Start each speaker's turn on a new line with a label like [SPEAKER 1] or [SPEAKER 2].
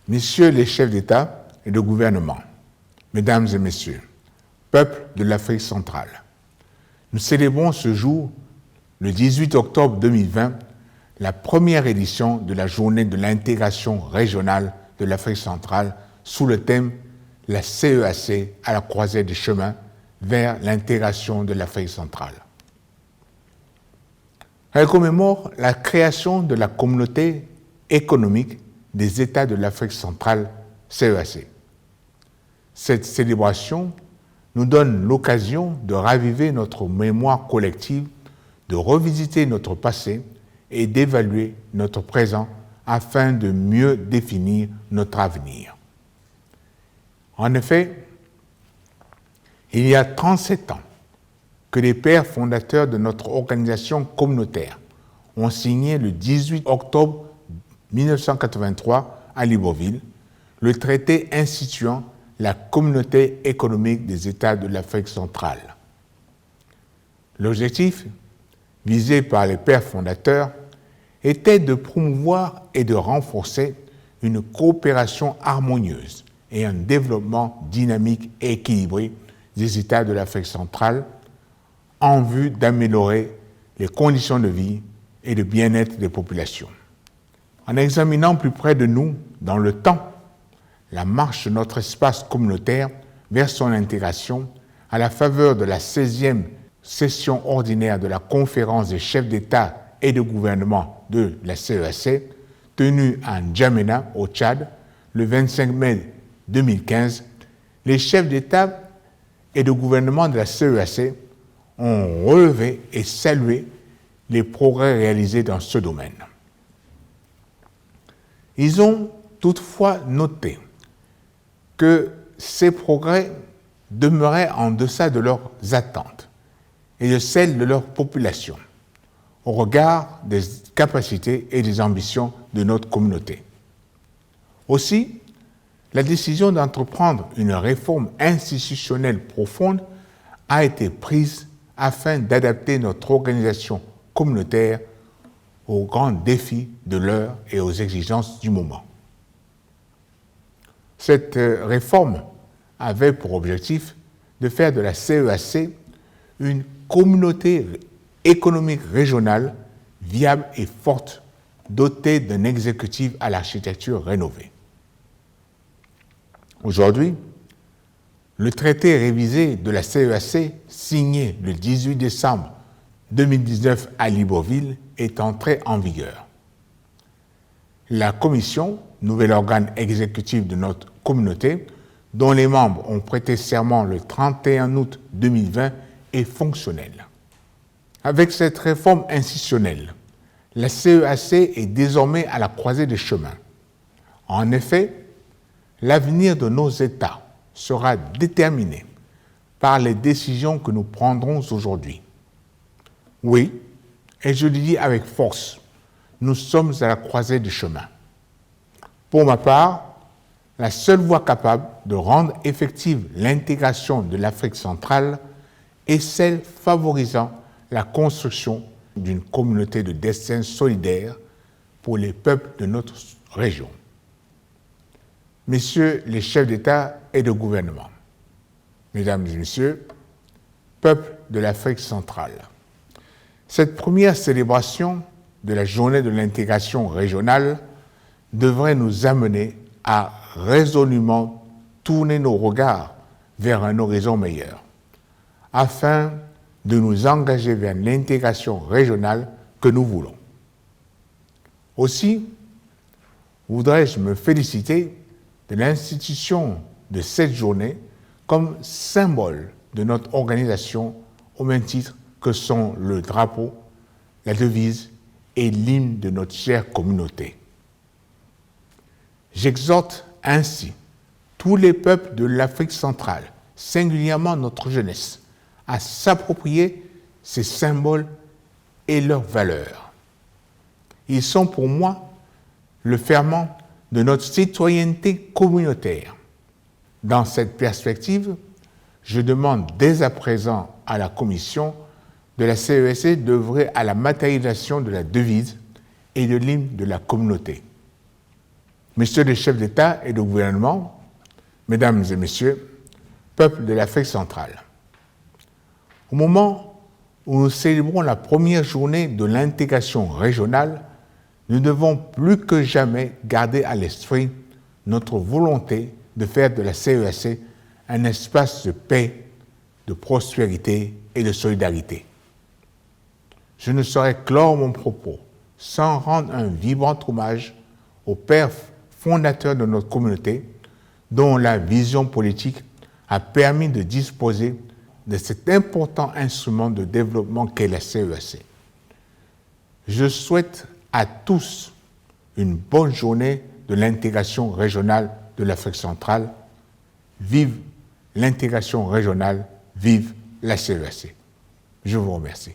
[SPEAKER 1] Messieurs les chefs d'État et de gouvernement, Mesdames et Messieurs, peuple de l'Afrique centrale, nous célébrons ce jour, le 18 octobre 2020, la première édition de la journée de l'intégration régionale de l'Afrique centrale sous le thème « La CEAC à la croisée des chemins vers l'intégration de l'Afrique centrale ». Elle commémore la création de la communauté économique des États de l'Afrique centrale, CEAC. Cette célébration nous donne l'occasion de raviver notre mémoire collective, de revisiter notre passé et d'évaluer notre présent afin de mieux définir notre avenir. En effet, il y a 37 ans que les pères fondateurs de notre organisation communautaire ont signé le 18 octobre 1983 à Libreville le traité instituant la communauté économique des États de l'Afrique centrale. L'objectif, visé par les pères fondateurs, était de promouvoir et de renforcer une coopération harmonieuse et un développement dynamique et équilibré des États de l'Afrique centrale en vue d'améliorer les conditions de vie et de bien-être des populations. En examinant plus près de nous, dans le temps, la marche de notre espace communautaire vers son intégration à la faveur de la 16e session ordinaire de la conférence des chefs d'État et de gouvernement de la CEAC, tenue à N'Djamena, au Tchad, le 25 mai 2015, les chefs d'État et de gouvernement de la CEAC ont relevé et salué les progrès réalisés dans ce domaine. Ils ont toutefois noté que ces progrès demeuraient en deçà de leurs attentes et de celles de leur population, au regard des capacités et des ambitions de notre communauté. Aussi, la décision d'entreprendre une réforme institutionnelle profonde a été prise afin d'adapter notre organisation communautaire aux grands défis de l'heure et aux exigences du moment. Cette réforme avait pour objectif de faire de la CEAC une communauté économique régionale viable et forte, dotée d'un exécutif à l'architecture rénovée. Aujourd'hui, le traité révisé de la CEAC, signé le 18 décembre 2019 à Libreville, est entré en vigueur. La Commission, nouvel organe exécutif de notre communauté, dont les membres ont prêté serment le 31 août 2020, est fonctionnelle. Avec cette réforme institutionnelle, la CEAC est désormais à la croisée des chemins. En effet, l'avenir de nos États sera déterminé par les décisions que nous prendrons aujourd'hui. Oui, et je le dis avec force, nous sommes à la croisée des chemins. Pour ma part, la seule voie capable de rendre effective l'intégration de l'Afrique centrale est celle favorisant la construction d'une communauté de destin solidaire pour les peuples de notre région. Messieurs les chefs d'État et de gouvernement, Mesdames et Messieurs, peuple de l'Afrique centrale, cette première célébration de la journée de l'intégration régionale devrait nous amener à résolument tourner nos regards vers un horizon meilleur, afin de nous engager vers l'intégration régionale que nous voulons. Aussi, voudrais-je me féliciter de l'institution de cette journée comme symbole de notre organisation au même titre que sont le drapeau, la devise et l'hymne de notre chère communauté. J'exhorte ainsi tous les peuples de l'Afrique centrale, singulièrement notre jeunesse, à s'approprier ces symboles et leurs valeurs. Ils sont pour moi le ferment de notre citoyenneté communautaire. Dans cette perspective, je demande dès à présent à la Commission de la CEAC d'œuvrer à la matérialisation de la devise et de l'hymne de la communauté. Messieurs les chefs d'État et de gouvernement, Mesdames et Messieurs, peuple de l'Afrique centrale, au moment où nous célébrons la première journée de l'intégration régionale, nous devons plus que jamais garder à l'esprit notre volonté de faire de la CEAC un espace de paix, de prospérité et de solidarité. Je ne saurais clore mon propos sans rendre un vibrant hommage aux pères fondateurs de notre communauté, dont la vision politique a permis de disposer de cet important instrument de développement qu'est la CEAC. Je souhaite à tous une bonne journée de l'intégration régionale de l'Afrique centrale. Vive l'intégration régionale, vive la CEAC. Je vous remercie.